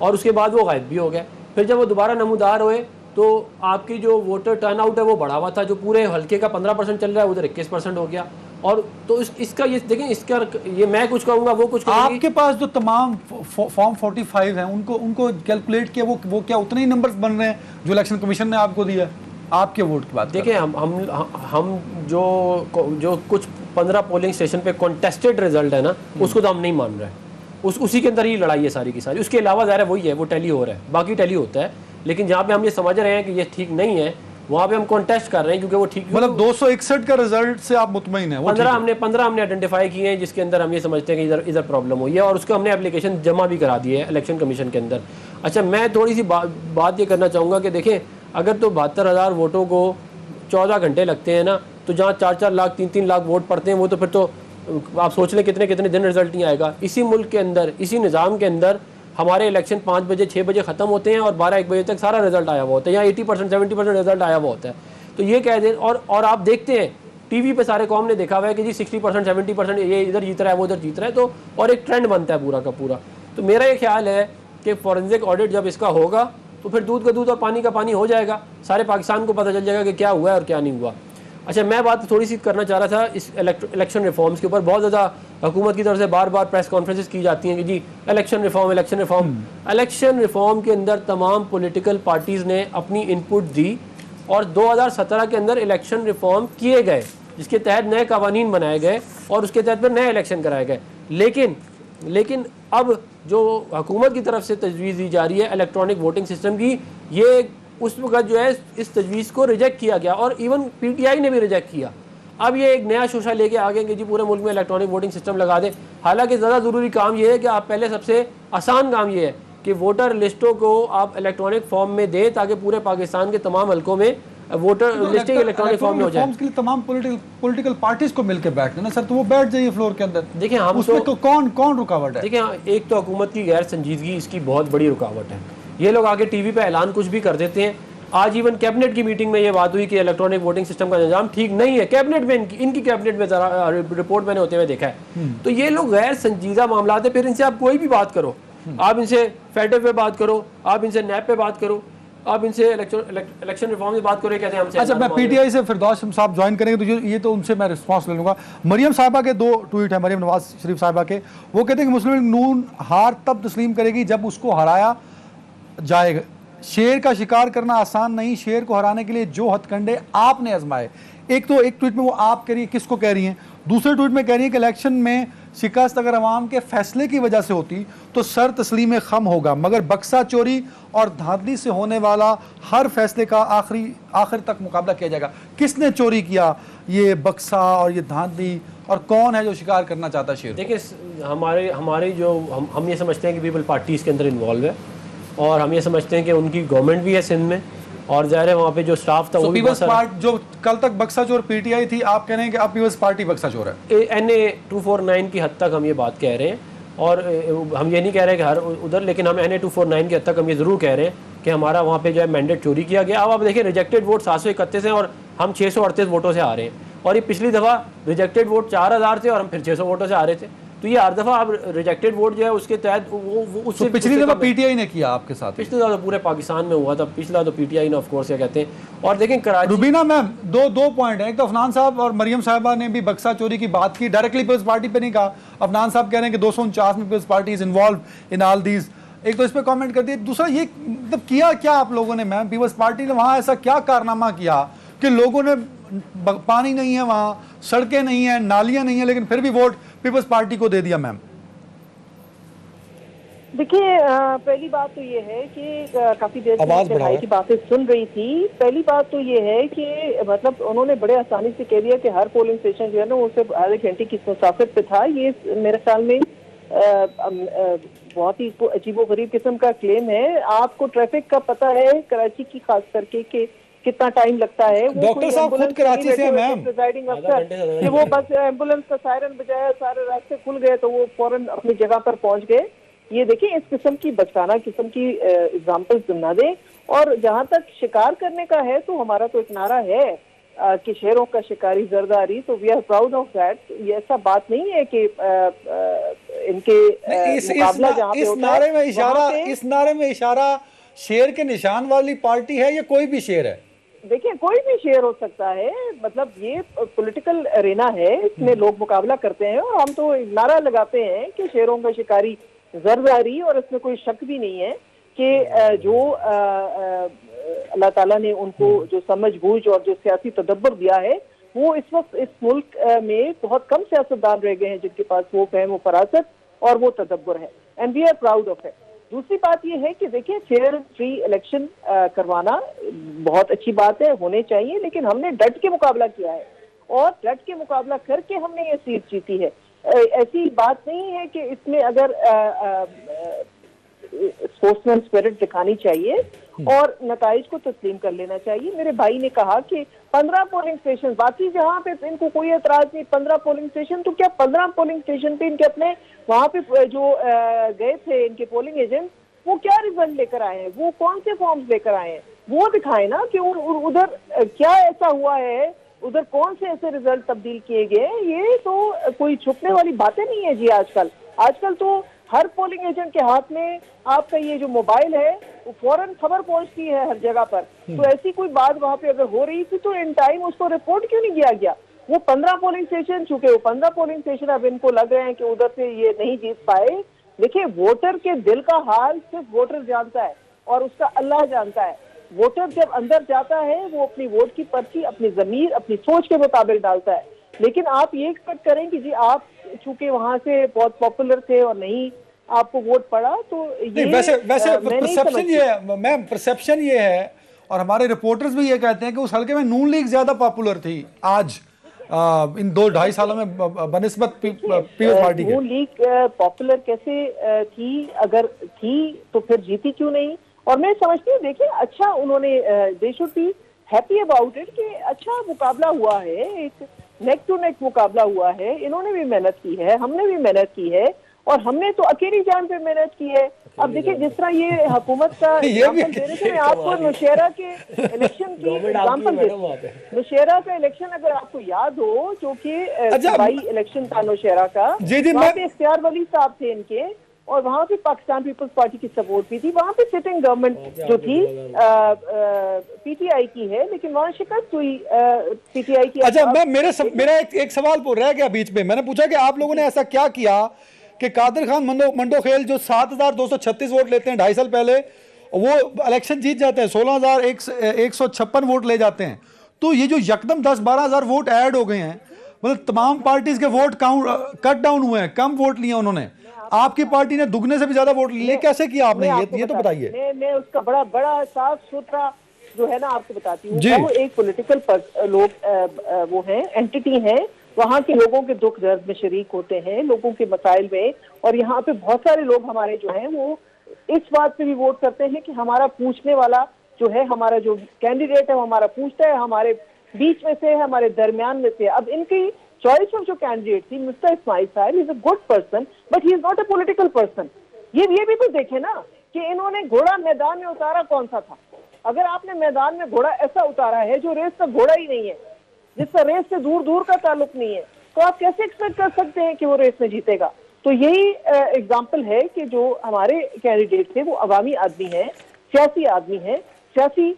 और उसके बाद वो गायब भी हो गए। फिर जब वो दोबारा नमूदार हुए तो आपकी जो वोटर टर्नआउट है वो बढ़ा हुआ था, जो पूरे हल्के का 15% चल रहा है उधर 21% हो गया। और तो इसका ये देखें, इसका ये मैं कुछ कहूँगा वो कुछ कहूँगी। आपके पास जो तमाम फॉर्म 45 हैं उनको कैलकुलेट किया, वो क्या उतने ही नंबर्स बन रहे हैं जो इलेक्शन कमीशन ने आपको दिया आपके वोट की बात? देखिए, हम जो कुछ 15 पोलिंग स्टेशन पे कॉन्टेस्टेड रिजल्ट है ना, उसको तो हम नहीं मान रहे हैं। उसी के अंदर ही लड़ाई है सारी की सारी। उसके अलावा ज़ाहिर है वही है, वो टैली हो रहा है, बाकी टैली होता है। लेकिन जहाँ पे हम ये समझ रहे हैं कि ये ठीक नहीं है, वहाँ पे हम कॉन्टेस्ट कर रहे हैं क्योंकि वो ठीक, मतलब 261 का रिजल्ट से आप मुतमईन हैं? 15 हमने आइडेंटिफाई किए हैं जिसके अंदर हम ये समझते हैं कि इधर प्रॉब्लम हुई है और उसको हमने एप्लीकेशन जमा भी करा दी है इलेक्शन कमीशन के अंदर। अच्छा, मैं थोड़ी सी बात ये करना चाहूँगा कि देखें, अगर तो 72,000 वोटों को 14 घंटे लगते हैं ना, तो जहाँ 4-4 लाख 3-3 लाख वोट पड़ते हैं, वो तो फिर तो आप सोच लें कितने दिन रिजल्ट नहीं आएगा। इसी मुल्क के अंदर, इसी निज़ाम के अंदर हमारे इलेक्शन 5 बजे 6 बजे ख़त्म होते हैं और 12-1 बजे तक सारा रिजल्ट आया हुआ होता है। यहाँ 80% 70% रिजल्ट आया हुआ होता है। तो ये कह दें, और आप देखते हैं टीवी पे सारे कौम ने देखा हुआ है कि जी 60% 70% ये इधर जीत रहा है, वो उधर जीत रहा है। तो और एक ट्रेंड बनता है पूरा का पूरा। तो मेरा ये ख्याल है कि फॉरेंसिक ऑडिट जब इसका होगा तो फिर दूध का दूध और पानी का पानी हो जाएगा, सारे पाकिस्तान को पता चल जाएगा कि क्या हुआ है और क्या नहीं हुआ। अच्छा, मैं बात थोड़ी सी करना चाह रहा था इस इलेक्शन रिफॉर्म्स के ऊपर। बहुत ज़्यादा हुकूमत की तरफ से बार बार प्रेस कॉन्फ्रेंसेस की जाती हैं कि जी इलेक्शन रिफॉर्म। इलेक्शन रिफॉर्म के अंदर तमाम पॉलिटिकल पार्टीज़ ने अपनी इनपुट दी और 2017 के अंदर इलेक्शन रिफॉर्म किए गए, जिसके तहत नए कवानीन बनाए गए और उसके तहत फिर नए इलेक्शन कराए गए। लेकिन अब जो हुकूमत की तरफ से तजवीज़ दी जा रही है इलेक्ट्रॉनिक वोटिंग सिस्टम की, ये उस वक्त जो है इस तजवीज़ को रिजेक्ट किया गया और इवन PTI ने भी रिजेक्ट किया। अब ये एक नया शोशा लेके आ गए कि जी पूरे मुल्क में इलेक्ट्रॉनिक वोटिंग सिस्टम लगा दें। हालांकि ज़्यादा ज़रूरी काम ये है कि आप पहले, सबसे आसान काम ये है कि वोटर लिस्टों को आप इलेक्ट्रॉनिक फॉर्म में दें ताकि पूरे पाकिस्तान के तमाम हलकों में वोटर लिस्टिंग इलेक्ट्रॉनिक फॉर्म में हो जाए। फॉर्म्स के लिए तमाम पॉलिटिकल पार्टीज को मिलकर बैठना ना सर, तो वो बैठ जाइए फ्लोर के अंदर। देखिए हम उसमें तो कौन रुकावट है? देखिए एक तो हुकूमत की गैर संजीदगी इसकी बहुत बड़ी रुकावट है। ये लोग आगे टीवी पे ऐलान कुछ भी कर देते हैं। आज इवन कैबिनेट की मीटिंग में ये बात हुई कि इलेक्ट्रॉनिक वोटिंग सिस्टम का निजाम ठीक नहीं है। कैबिनेट में इनकी कैबिनेट में जरा रिपोर्ट मैंने होते हुए देखा है। तो ये लोग गैर संजीदा मामला है। फिर इनसे आप कोई भी बात करो, आप इनसे फेडर पे बात करो, आप इनसे नैप पे बात करो, आप इनसे इलेक्शन रिफॉर्म की बात करो, कहते हैं हमसे। अच्छा, मैं पीटीआई से फिरदौस साहब ज्वाइन करेंगे तो ये तो उनसे मैं रिस्पांस ले लूंगा। मरियम साहिबा के 2 ट्वीट है, मरियम नवाज शरीफ साहिबा के। वो कहते हैं कि मुस्लिम लीग नून हार तब तस्लीम करेगी जब उसको हराया जाएगा। शेर का शिकार करना आसान नहीं, शेर को हराने के लिए जो हथकंडे आपने आजमाए। एक ट्वीट में वो आप कह रही है, किसको कह रही हैं? दूसरे ट्वीट में कह रही है कि इलेक्शन में शिकस्त अगर अवाम के फैसले की वजह से होती तो सर तस्लीम खम होगा, मगर बक्सा चोरी और धांधली से होने वाला हर फैसले का आखिर तक मुकाबला किया जाएगा। किसने चोरी किया ये बक्सा और ये धांधली, और कौन है जो शिकार करना चाहता है शेर? देखिए हमारे जो हम ये समझते हैं कि पीपल पार्टी इसके अंदर इन्वॉल्व है, और हम ये समझते हैं कि उनकी गवर्नमेंट भी है सिंध में, और ज़ाहिर है वहाँ पे जो स्टाफ था वो भी पीपल्स पार्टी जो कल तक बक्सा चोर पीटीआई थी, आप कह रहे हैं कि अब पीपल्स पार्टी बक्सा चोर है। NA 249 की हद तक हम ये बात कह रहे हैं, और हम ये नहीं कह रहे कि हर उधर, लेकिन हम NA 249 की हद तक हम ये ज़रूर कह रहे हैं कि हमारा वहाँ पे जो है मैंडेट चोरी किया गया। अब आप देखिए रिजेक्टेड वोट 731 हैं और हम 638 वोटों से आ रहे हैं, और ये पिछली दफ़ा रिजेक्टेड वोट 4000 थे और हम फिर 600 वोटों से आ रहे थे। तो ये हर दफ़ा आप रिजेक्टेड वोट जो है उसके तहत वो उससे पिछली दफ़ा पीटीआई ने किया आपके साथ, पिछली दफ़ा तो पूरे पाकिस्तान में हुआ था, पिछला तो पीटीआई ने ऑफ कोर्स क्या कहते हैं। और देखें कराची, रुबीना मैम, दो पॉइंट है। एक तो अफनान साहब और मरियम साहिबा ने भी बक्सा चोरी की बात की, डायरेक्टली पीपल्स पार्टी पे नहीं कहा। अफनान साहब कह रहे हैं कि 249 में People's Party is involve in all these. एक तो इस पर कमेंट कर दिए। दूसरा ये मतलब किया क्या आप लोगों ने मैम? पीपल्स पार्टी ने वहाँ ऐसा क्या कारनामा किया कि लोगों ने, पानी नहीं है वहाँ, सड़कें नहीं है, नालियाँ नहीं है, लेकिन फिर भी वोट पीपल्स पार्टी को दे दिया? मैम देखिए, पहली बात तो ये है कि काफी देर से भाई की बातें सुन रही थी। पहली बात तो ये है कि मतलब उन्होंने बड़े आसानी से कह दिया कि हर पोलिंग स्टेशन जो है ना वो सिर्फ आधे घंटे की मुसाफिर पे था। ये मेरे ख्याल में बहुत ही अजीबोगरीब किस्म का क्लेम है। आपको ट्रैफिक का पता है कराची की, खास करके कि कितना टाइम लगता है। डॉक्टर साहब खुद कराची से हैं मैम, प्रिजाइडिंग अफसर कि वो बस एम्बुलेंस का सायरन बजाया, सारे रास्ते खुल गए तो वो फौरन अपनी जगह पर पहुंच गए। ये देखिए, इस किस्म की बचकाना किस्म की एग्जाम्पल सुनना दे। और जहां तक शिकार करने का है तो हमारा तो एक नारा है कि शेरों का शिकारी जरदारी, तो we are proud of that. ये ऐसा बात नहीं है कि इनके मुकाबला जहां पे होता है, इस नारे में इशारा शेर के निशान वाली पार्टी है या कोई भी शेर है? देखिए, कोई भी शेर हो सकता है। मतलब ये पॉलिटिकल अरेना है, इसमें लोग मुकाबला करते हैं और हम तो नारा लगाते हैं कि शेरों का शिकारी जरदारी। और इसमें कोई शक भी नहीं है कि जो अल्लाह ताला ने उनको जो समझबूझ और जो सियासी तदब्बर दिया है, वो इस वक्त इस मुल्क में बहुत कम सियासतदान रह गए हैं जिनके पास वो फहम व फरासत और वो तदब्बर है, and we are proud of it. दूसरी बात ये है कि देखिए, फेयर फ्री इलेक्शन करवाना बहुत अच्छी बात है, होने चाहिए, लेकिन हमने डट के मुकाबला किया है और डट के मुकाबला करके हमने ये सीट जीती है। ऐसी बात नहीं है कि इसमें अगर स्पोर्ट्समैन स्पिरिट दिखानी चाहिए और नताइज को तस्लीम कर लेना चाहिए। मेरे भाई ने कहा कि 15 पोलिंग स्टेशन, बाकी जहाँ पे इनको कोई एतराज नहीं, 15 पोलिंग स्टेशन, तो क्या 15 पोलिंग स्टेशन पे इनके अपने वहाँ पे जो गए थे इनके पोलिंग एजेंट, वो क्या रिजल्ट लेकर आए हैं, वो कौन से फॉर्म्स लेकर आए हैं, वो दिखाए ना कि उधर क्या ऐसा हुआ है, उधर कौन से ऐसे रिजल्ट तब्दील किए गए। ये तो कोई छुपने वाली बातें नहीं है जी। आजकल तो हर पोलिंग एजेंट के हाथ में आपका ये जो मोबाइल है वो फौरन खबर पहुंचती है हर जगह पर। तो ऐसी कोई बात वहां पे अगर हो रही थी तो इन टाइम उसको रिपोर्ट क्यों नहीं किया गया? वो 15 पोलिंग स्टेशन, चुके वो 15 पोलिंग स्टेशन अब इनको लग रहे हैं कि उधर से ये नहीं जीत पाए। देखिए, वोटर के दिल का हाल सिर्फ वोटर जानता है और उसका अल्लाह जानता है। वोटर जब अंदर जाता है वो अपनी वोट की पर्ची अपनी जमीर अपनी सोच के मुताबिक डालता है। लेकिन आप ये एक्सपेक्ट करें कि जी आप चूंकि वहां से बहुत पॉपुलर थे और नहीं आपको वोट पड़ा, तो ये वैसे परसेप्शन ये है मैम, परसेप्शन ये है और हमारे रिपोर्टर्स भी ये कहते हैं कि उस हल्के में नून लीग ज्यादा पॉपुलर थी आज इन 2-2.5 सालों में बनिस्बत पीपल्स पार्टी के? नून लीग पॉपुलर कैसे थी, अगर थी तो फिर जीती क्यों नहीं? और मैं समझती हूँ, देखिए अच्छा उन्होंने they should be happy about it कि अच्छा मुकाबला हुआ है, एक नेक टू नेक मुकाबला हुआ है, इन्होंने भी मेहनत की है, हमने भी मेहनत की है, और हमने तो अकेली जान पे मेहनत की है। अब देखिए जिस तरह ये हुकूमत का एग्जाम्पल दे रहे थे, मैं आपको नौशेरा के इलेक्शन की एग्जाम्पल दे, नौशेरा का इलेक्शन अगर आपको याद हो, जो कि सूबाई इलेक्शन था नौशेरा का, वहाँ पे इख्तियार वली साहब थे इनके, और वहाँ पे पाकिस्तान पीपल्स पार्टी की सपोर्ट भी थी, वहाँ पे सिटिंग गवर्नमेंट जो थी पीटीआई की है, लेकिन वहाँ शिकस्त हुई पीटीआई की। अच्छा, मेरा एक सवाल रह गया बीच में। मैंने पूछा कि आप लोगों ने ऐसा क्या किया कि कादिर खान मंडोखेल जो 7,236 वोट लेते हैं 2.5 साल पहले, वो इलेक्शन जीत जाते हैं, 16,156 वोट ले जाते हैं। तो ये जो यकदम 10-12 हज़ार वोट ऐड हो गए हैं, मतलब तमाम पार्टीज के वोट कट डाउन हुए हैं, कम वोट लिए उन्होंने, आपकी पार्टी ने दुगने से भी ज्यादा वोट लिए, कैसे किया आपने? ये तो बताइए। मैं उसका बड़ा साफ सुथरा जो है ना आपको बताती हूँ। वो एक पॉलिटिकल लोग वो हैं, एंटिटी हैं, वहाँ के लोगों के दुख दर्द में शरीक होते हैं, लोगों के मसाइल में, और यहाँ पे बहुत सारे लोग हमारे जो हैं वो इस बात पे भी वोट करते हैं कि हमारा पूछने वाला जो है, हमारा जो कैंडिडेट है वो हमारा पूछता है, हमारे बीच में से, हमारे दरमियान में से। अब इनकी चॉइस ऑफ जो कैंडिडेट थी, मिस्टर इस्माइल साहब is a good person, but he is not a political person. ये भी तो देखे ना कि इन्होंने घोड़ा मैदान में उतारा कौन सा था। अगर आपने मैदान में घोड़ा ऐसा उतारा है जो रेस का घोड़ा ही नहीं है, जिसका रेस से दूर दूर का ताल्लुक नहीं है, तो आप कैसे एक्सपेक्ट कर सकते हैं कि वो रेस में जीतेगा? तो यही एग्जाम्पल है कि जो हमारे कैंडिडेट थे वो अवामी आदमी है, सियासी आदमी है, सियासी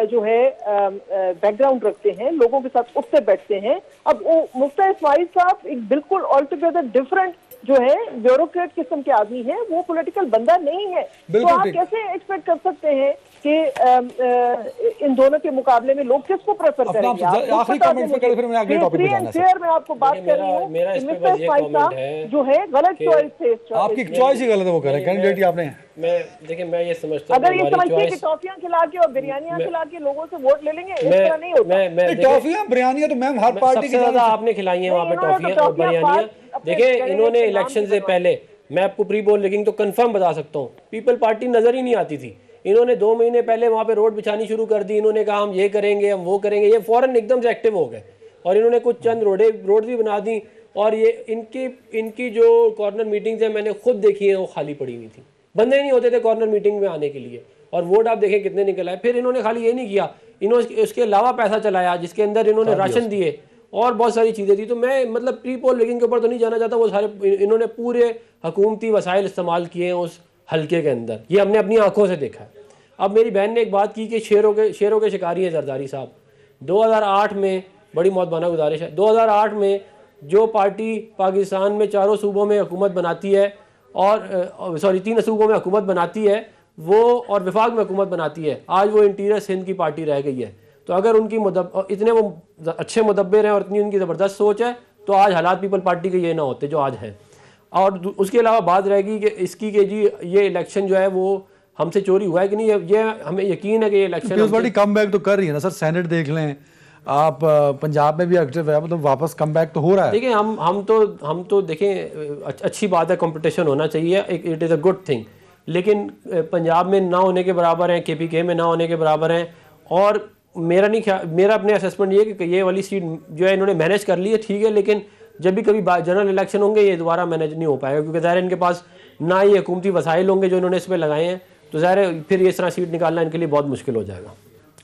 जो है बैकग्राउंड रखते हैं, लोगों के साथ उठते बैठते हैं। अब वो मुफ्ती इस्माइल साहब एक बिल्कुल ऑल टुगेदर डिफरेंट जो है ब्यूरोक्रेट किस्म के आदमी है, वो पॉलिटिकल बंदा नहीं है। तो आप कैसे एक्सपेक्ट कर सकते हैं कि इन दोनों के मुकाबले में लोग किसको प्रेफर करेंगे? आखिरी कमेंट पे फिर मैं अगले टॉपिक पे जाना है। मैं आपको बात कर रही हूँ, मिस्टर इस्माइल साहब जो है गलत चॉइस थे। आपकी चॉइस ही गलत है, वो करें कैंडिडेट ही आपने। मैं ये समझता हूं, अगर ये समझते कि टॉफियां खिला के और बिरयानियां खिला के लोगों से वोट ले लेंगे, इस तरह नहीं होता। टॉफियां बिरयानियां तो मैम हर पार्टी की ज्यादा आपने खिलाई है वहाँ पे, टॉफियां और बिरयानियां। देखिए इन्होंने इलेक्शन से पहले, मैं आपको प्री पोल लिंकिंग तो कंफर्म बता सकता हूँ, पीपल पार्टी नजर ही नहीं आती थी। इन्होंने 2 महीने पहले वहाँ पे रोड बिछानी शुरू कर दी, इन्होंने कहा हम ये करेंगे, हम वो करेंगे, ये फौरन एकदम से एक्टिव हो गए, और इन्होंने कुछ चंद रोड भी बना दी। और ये इनकी जो कॉर्नर मीटिंग्स हैं मैंने खुद देखी है, वो खाली पड़ी हुई थी, बंदे नहीं होते थे कॉर्नर मीटिंग में आने के लिए, और वोट आप देखें कितने निकल आए। फिर इन्होंने खाली ये नहीं किया, इन्होंने उसके अलावा पैसा चलाया जिसके अंदर इन्होंने राशन दिए और बहुत सारी चीज़ें थी। तो मैं मतलब प्री पोल लिंकिंग के ऊपर तो नहीं जाना चाहता, वो सारे इन्होंने पूरे हुकूमती वसाइल इस्तेमाल किए हैं उस हल्के के अंदर, ये हमने अपनी आंखों से देखा है। अब मेरी बहन ने एक बात की कि शेरों के शिकारी हैं जरदारी साहब। 2008 में बड़ी मौतबाना गुजारिश है, 2008 में जो पार्टी पाकिस्तान में 4 सूबों में हुकूमत बनाती है, और 3 सूबों में हुकूमत बनाती है वो, और विफाक में हुकूमत बनाती है, आज वो इंटीरियर सिंध की पार्टी रह गई है। तो अगर उनकी इतने वो अच्छे मुदब्बिर हैं और इतनी उनकी ज़बरदस्त सोच है, तो आज हालात पीपल पार्टी के ये ना होते जो आज हैं। और उसके अलावा बात रहेगी कि इसकी कि जी ये इलेक्शन जो है वो हमसे चोरी हुआ है कि नहीं, ये हमें यकीन है कि ये election People's Party come back तो कर रही है ना सर। सेनेट देख लें आप, पंजाब में भी एक्टिव है, मतलब वापस कम बैक तो हो रहा है। देखिए हम तो देखें, अच्छी बात है, कंपटीशन होना चाहिए, it is a good thing, लेकिन पंजाब में ना होने के बराबर है, KPK में ना होने के बराबर हैं। और मेरा अपने असेसमेंट ये है कि ये वाली सीट जो है इन्होंने मैनेज कर ली है, ठीक है, लेकिन जब भी कभी जनरल इलेक्शन होंगे ये दोबारा मैनेज नहीं हो पाएगा, क्योंकि ज़ाहिर इनके पास ना ये हुकूमती वसाइल होंगे जो इन्होंने इस पर लगाए हैं, तो ज़ाहिर फिर इस तरह सीट निकालना इनके लिए बहुत मुश्किल हो जाएगा।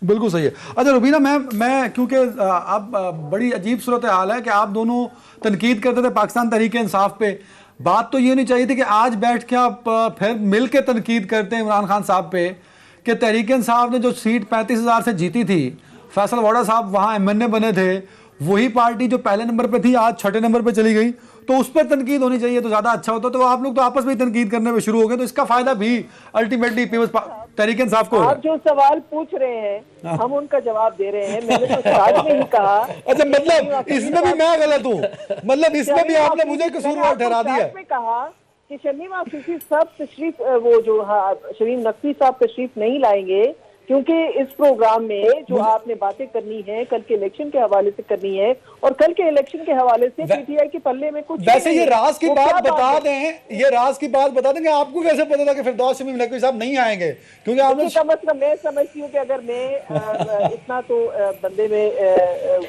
बिल्कुल सही है। अच्छा रुबीना मैं क्योंकि अब बड़ी अजीब सूरत हाल है कि आप दोनों तनकीद करते थे पाकिस्तान तहरीक इंसाफ पे, बात तो ये नहीं चाहिए थी कि आज बैठ के आप फिर मिल के तनकीद करते हैं इमरान खान साहब पे कि तहरीक इंसाफ ने जो सीट 35,000 से जीती थी, फैसल वाडा साहब वहाँ MNA बने थे, वही पार्टी जो पहले नंबर पे थी आज 6ठे नंबर पे चली गई, तो उस पर तनकीद होनी चाहिए तो ज़्यादा अच्छा होता। तो आप लोग तो आपस में तनकीद करने में शुरू हो गए, तो इसका फायदा भी अल्टीमेटली तहरीक इंसाफ को। आप जो सवाल पूछ रहे हैं हम उनका जवाब दे रहे हैं। मैंने तो स्टार्ट में ही कहा। अच्छा, मतलब इसमें भी मैं गलत हूँ, मतलब इसमें भी आपने मुझे कसूरवार ठहरा दिया। में कहा कि शमीम आफरीदी साहब तशरीफ, वो जो शरीफ नकवी साहब तशरीफ नहीं लाएंगे, क्योंकि इस प्रोग्राम में जो आपने बातें करनी है कल के इलेक्शन के हवाले से करनी है, और कल के इलेक्शन के हवाले से पीटीआई के पल्ले में कुछ वैसे ये राज की वो बात क्या बता है? दें, ये राज की बात बता देंगे। आपको कैसे पता था कि फिरदौस शमीम नकवी साहब नहीं आएंगे? क्योंकि आपने कम से कम मैं समझती हूँ कि अगर मैं इतना तो बंदे में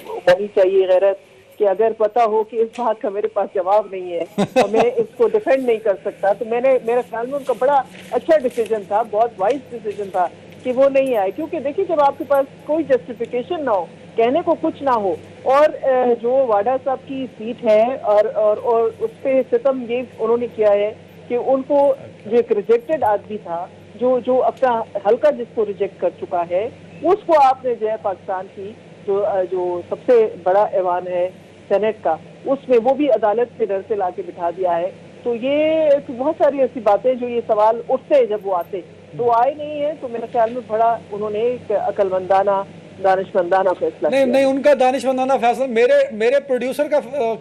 होनी चाहिए गैरत कि अगर पता हो कि इस बात का मेरे पास जवाब नहीं है और मैं इसको डिफेंड नहीं कर सकता, तो मेरे ख्याल में उनका बड़ा अच्छा डिसीजन था, बहुत वाइज डिसीजन था कि वो नहीं आए। क्योंकि देखिए, जब आपके पास कोई जस्टिफिकेशन ना हो, कहने को कुछ ना हो, और जो वाडा साहब की सीट है और उस पे सितम ये उन्होंने किया है कि उनको जो एक रिजेक्टेड आदमी था, जो अपना हल्का जिसको रिजेक्ट कर चुका है, उसको आपने जो है पाकिस्तान की जो सबसे बड़ा ऐवान है सेनेट का, उसमें वो भी अदालत के डर से लाके बिठा दिया है। तो ये तो बहुत सारी ऐसी बातें जो ये सवाल उठते हैं जब वो आते, तो आए नहीं है। तो मेरे ख्याल में बड़ा उन्होंने एक अकलमंदाना दानिशमंदाना फैसला नहीं किया। नहीं, उनका दानिशमंदाना फैसला, मेरे प्रोड्यूसर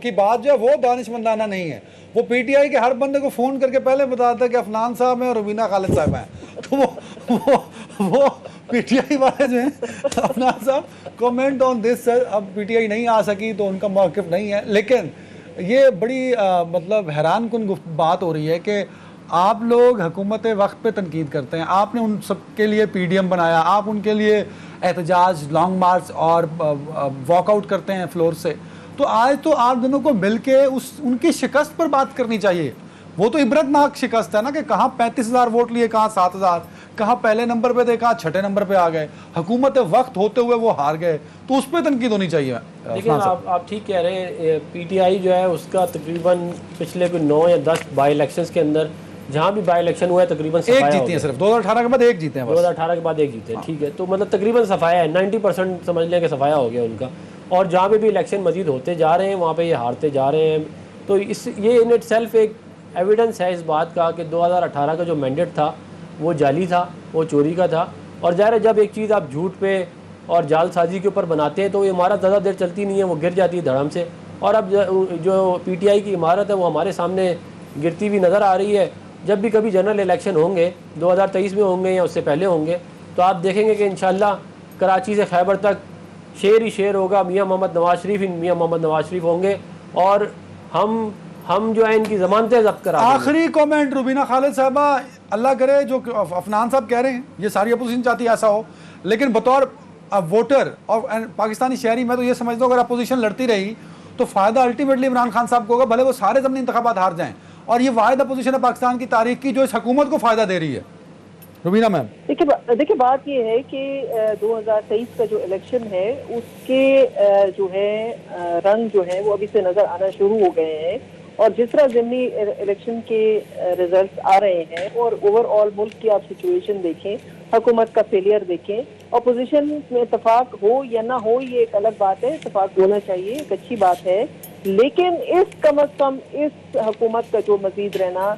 की बात जो है वो दानिशमंदाना नहीं है। वो पीटीआई के हर बंदे को फोन करके पहले बताता है कि अफनान साहब हैं और रुबीना खालिद साहब हैं। तो वो पीटीआई वाले जो हैं, अफनान साहब कमेंट ऑन दिस सर, अब पीटीआई नहीं आ सकी तो उनका मौक़िफ़ नहीं है। लेकिन ये बड़ी मतलब हैरान कुन बात हो रही है कि आप लोग हुकूमत वक्त पे तनकीद करते हैं। आपने उन सब के लिए पीडीएम बनाया, आप उनके लिए एहतजाज, लॉन्ग मार्च और वॉकआउट करते हैं फ्लोर से। तो आज तो आप दोनों को मिलके उनकी शिकस्त पर बात करनी चाहिए। वो तो इबरतनाक शिकस्त है ना कि कहाँ 35,000 वोट लिए, कहाँ 7,000, कहाँ पहले नंबर पे थे, कहाँ छठे नंबर पे आ गए, हुकूमत वक्त होते हुए वो हार गए। तो उस पर तनकीद होनी चाहिए। लेकिन आप ठीक कह रहे हैं, पीटीआई जो है उसका तकरीबन पिछले 9 या 10 बाई इलेक्शंस के अंदर जहाँ भी बाई इलेक्शन हुआ है तकरीबन एक जीते हैं, सिर्फ 2018 के बाद एक जीते हैं, 2018 के बाद एक जीते हैं, ठीक है। तो मतलब तकरीबन सफाया है, 90% समझ लें कि सफाया हो गया उनका। और जहाँ पे भी इलेक्शन मजीद होते जा रहे हैं वहाँ पे ये हारते जा रहे हैं। तो ये इन इट सेल्फ एक एविडेंस है इस बात का कि 2018 का जो मैंडेट था वो जाली था, वो चोरी का था। और ज़ाहिर है जब एक चीज़ आप झूठ पे और जालसाजी के ऊपर बनाते हैं तो ये इमारत ज़्यादा देर चलती नहीं है, वो गिर जाती है धड़म से। और अब जो पीटीआई की इमारत है वो हमारे सामने गिरती हुई नज़र आ रही है। जब भी कभी जनरल इलेक्शन होंगे, 2023 में होंगे या उससे पहले होंगे, तो आप देखेंगे कि इंशाल्लाह कराची से खैबर तक शेर ही शेर होगा। मियाँ मोहम्मद नवाज शरीफ मियाँ मोहम्मद नवाज शरीफ होंगे और हम जो है इनकी ज़मानतें जब्त करा। आखिरी कमेंट रुबीना खालिद साहबा, अल्लाह करे जो अफनान साहब कह रहे हैं ये सारी अपोजिशन चाहती है ऐसा हो, लेकिन बतौर वोटर और पाकिस्तानी शहरी मैं तो ये समझता हूँ अगर अपोजिशन लड़ती रही तो फ़ायदा अल्टीमेटली इमरान खान साहब को होगा, भले वो सारे ज़मीनी इंतखाबात हार जाएँ। और ये वाहिद अपोजिशन है पाकिस्तान की तारीख की जो इस हुकूमत को फ़ायदा दे रही है। रुबीना मैम, देखिए बात ये है कि 2023 का जो इलेक्शन है उसके जो है रंग जो है वो अभी से नजर आना शुरू हो गए हैं। और जिस तरह ज़िमनी इलेक्शन के रिजल्ट्स आ रहे हैं और ओवरऑल मुल्क की आप सिचुएशन देखें, हुकूमत का फेलियर देखें, अपोजिशन में इतफाक हो या ना हो ये एक अलग बात है, इतफाक होना चाहिए, एक अच्छी बात है। लेकिन कम अज कम इस हुकूमत का जो मजीद रहना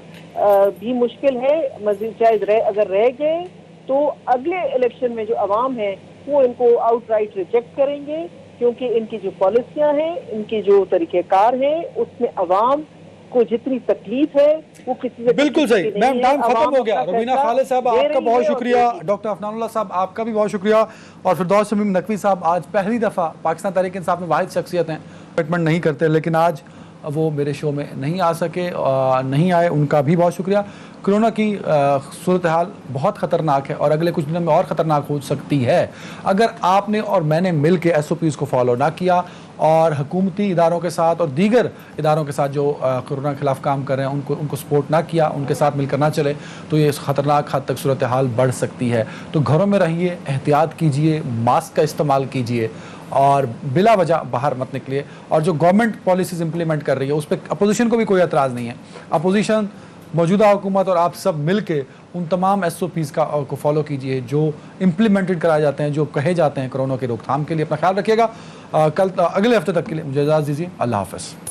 भी मुश्किल है। मजीद शायद अगर रह गए तो अगले इलेक्शन में जो अवाम है वो इनको आउटराइट रिजेक्ट करेंगे, क्योंकि इनकी जो पॉलिसियां हैं, इनकी जो तरीक़ेकार है, उसमें अवाम को जितनी तकलीफ है वो किसी से बिल्कुल सही। मैम टाइम खत्म हो गया। रुबीना खालिद साहब आपका बहुत शुक्रिया, डॉक्टर अफनानुल्लाह साहब आपका भी बहुत शुक्रिया, और फिरदौस शमीम नकवी साहब आज पहली दफ़ा पाकिस्तान तहरीक इंसाफ में वाहिद शख्सियत हैं अपॉइंटमेंट नहीं करते, लेकिन आज वो मेरे शो में नहीं आ सके, नहीं आए, उनका भी बहुत शुक्रिया। कोरोना की सूरत हाल बहुत ख़तरनाक है और अगले कुछ दिनों में और ख़तरनाक हो सकती है अगर आपने और मैंने मिल के SOPs को फॉलो ना किया और हुकूमती इदारों के साथ और दीगर इदारों के साथ जो कोरोना के खिलाफ काम कर रहे हैं उनको सपोर्ट ना किया, उनके साथ मिलकर ना चले, तो ये ख़तरनाक हद तक सूरत हाल बढ़ सकती है। तो घरों में रहिए, एहतियात कीजिए, मास्क का इस्तेमाल कीजिए और बिला वजह बाहर मत निकलिए। और जो गवर्नमेंट पॉलिसीज़ इंप्लीमेंट कर रही है उस पर अपोजिशन को भी कोई एतराज़ नहीं है। अपोजिशन, मौजूदा हुकूमत और आप सब मिल के उन तमाम SOPs को फॉलो कीजिए जो इम्प्लीमेंटेड कराए जाते हैं, जो कहे जाते हैं कोरोना की रोकथाम के लिए। अपना ख्याल रखिएगा। कल अगले हफ्ते तक के लिए मुझे इजाज़त दीजिए। अल्लाह हाफ़िज़।